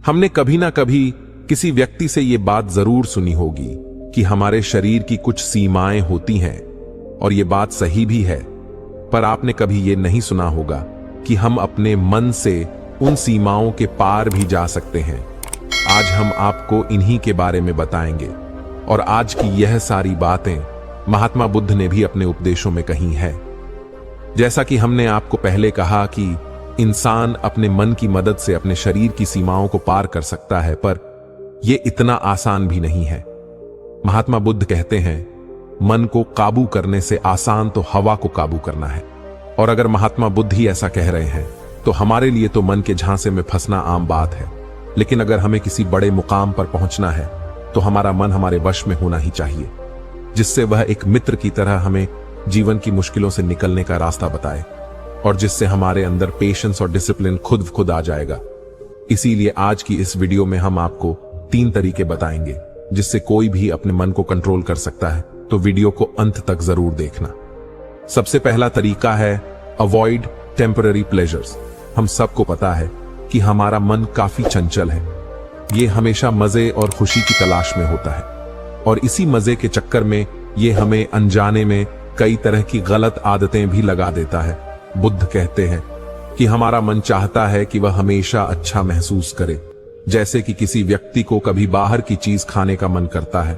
हमने कभी ना कभी किसी व्यक्ति से ये बात जरूर सुनी होगी कि हमारे शरीर की कुछ सीमाएं होती हैं, और ये बात सही भी है। पर आपने कभी ये नहीं सुना होगा कि हम अपने मन से उन सीमाओं के पार भी जा सकते हैं। आज हम आपको इन्हीं के बारे में बताएंगे। और आज की यह सारी बातें महात्मा बुद्ध ने भी अपने उपदेशों में कही हैं। जैसा कि हमने आपको पहले कहा कि इंसान अपने मन की मदद से अपने शरीर की सीमाओं को पार कर सकता है, पर यह इतना आसान भी नहीं है। महात्मा बुद्ध कहते हैं, मन को काबू करने से आसान तो हवा को काबू करना है। और अगर महात्मा बुद्ध ही ऐसा कह रहे हैं तो हमारे लिए तो मन के झांसे में फंसना आम बात है। लेकिन अगर हमें किसी बड़े मुकाम पर पहुंचना है तो हमारा मन हमारे वश में होना ही चाहिए, जिससे वह एक मित्र की तरह हमें जीवन की मुश्किलों से निकलने का रास्ता बताए, और जिससे हमारे अंदर पेशेंस और डिसिप्लिन खुद आ जाएगा। इसीलिए आज की इस वीडियो में हम आपको 3 तरीके बताएंगे जिससे कोई भी अपने मन को कंट्रोल कर सकता है। तो वीडियो को अंत तक जरूर देखना। सबसे पहला तरीका है अवॉइड टेम्पररी प्लेजर्स। हम सबको पता है कि हमारा मन काफी चंचल है। ये हमेशा मजे और खुशी की तलाश में होता है, और इसी मजे के चक्कर में ये हमें अनजाने में कई तरह की गलत आदतें भी लगा देता है। बुद्ध कहते हैं कि हमारा मन चाहता है कि वह हमेशा अच्छा महसूस करे, जैसे कि किसी व्यक्ति को कभी बाहर की चीज खाने का मन करता है,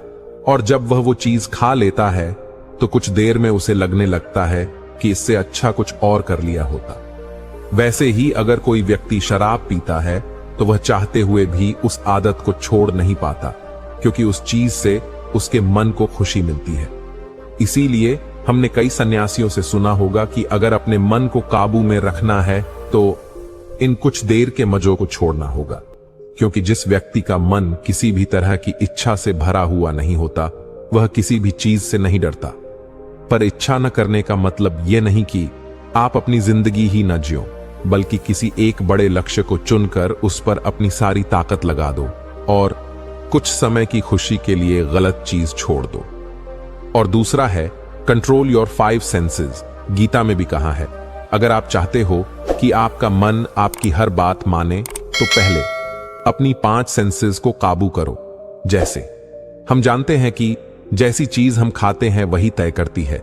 और जब वह वो चीज खा लेता है तो कुछ देर में उसे लगने लगता है कि इससे अच्छा कुछ और कर लिया होता। वैसे ही अगर कोई व्यक्ति शराब पीता है तो वह चाहते हुए भी उस आदत को छोड़ नहीं पाता, क्योंकि उस चीज से उसके मन को खुशी मिलती है। इसीलिए हमने कई सन्यासियों से सुना होगा कि अगर अपने मन को काबू में रखना है तो इन कुछ देर के मजों को छोड़ना होगा, क्योंकि जिस व्यक्ति का मन किसी भी तरह की इच्छा से भरा हुआ नहीं होता, वह किसी भी चीज से नहीं डरता। पर इच्छा न करने का मतलब यह नहीं कि आप अपनी जिंदगी ही न जियो, बल्कि किसी एक बड़े लक्ष्य को चुनकर उस पर अपनी सारी ताकत लगा दो और कुछ समय की खुशी के लिए गलत चीज छोड़ दो। और दूसरा है कंट्रोल योर 5 सेंसेस। गीता में भी कहा है, अगर आप चाहते हो कि आपका मन आपकी हर बात माने तो पहले अपनी 5 सेंसेस को काबू करो। जैसे हम जानते हैं कि जैसी चीज हम खाते हैं वही तय करती है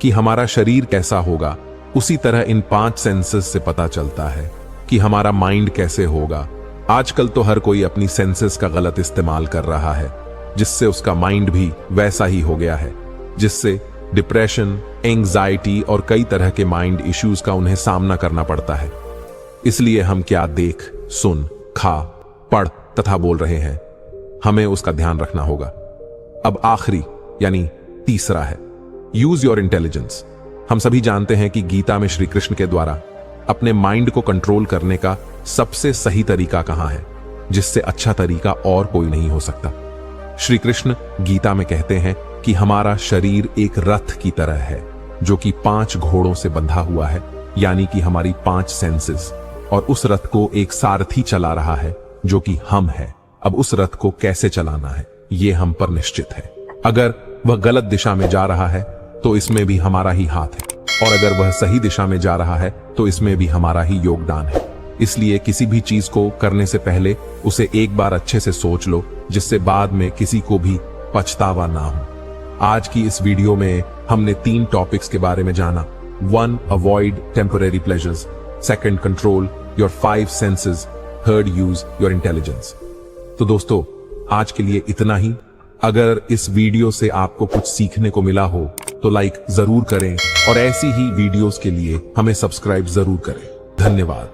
कि हमारा शरीर कैसा होगा, उसी तरह इन 5 सेंसेस से पता चलता है कि हमारा माइंड कैसे होगा। आजकल तो हर कोई अपनी सेंसेस का गलत इस्तेमाल कर रहा है, जिससे उसका माइंड भी वैसा ही हो गया है, जिससे डिप्रेशन, एंग्जाइटी और कई तरह के माइंड इश्यूज का उन्हें सामना करना पड़ता है। इसलिए हम क्या देख, सुन, खा, पढ़ तथा बोल रहे हैं, हमें उसका ध्यान रखना होगा। अब आखिरी यानी तीसरा है यूज योर इंटेलिजेंस। हम सभी जानते हैं कि गीता में श्री कृष्ण के द्वारा अपने माइंड को कंट्रोल करने का सबसे सही तरीका कहां है, जिससे अच्छा तरीका और कोई नहीं हो सकता। श्री कृष्ण गीता में कहते हैं कि हमारा शरीर एक रथ की तरह है जो कि 5 घोड़ों से बंधा हुआ है, यानी कि हमारी 5 सेंसेस, और उस रथ को एक सारथी चला रहा है जो कि हम है। अब उस रथ को कैसे चलाना है ये हम पर निश्चित है। अगर वह गलत दिशा में जा रहा है तो इसमें भी हमारा ही हाथ है, और अगर वह सही दिशा में जा रहा है तो इसमें भी हमारा ही योगदान है। इसलिए किसी भी चीज को करने से पहले उसे एक बार अच्छे से सोच लो, जिससे बाद में किसी को भी पछतावा ना हो। आज की इस वीडियो में हमने 3 टॉपिक्स के बारे में जाना। 1. Avoid temporary pleasures. 2. Control your 5 senses. 3. Use your intelligence. तो दोस्तों, आज के लिए इतना ही। अगर इस वीडियो से आपको कुछ सीखने को मिला हो तो लाइक जरूर करें, और ऐसी ही वीडियोस के लिए हमें सब्सक्राइब जरूर करें। धन्यवाद।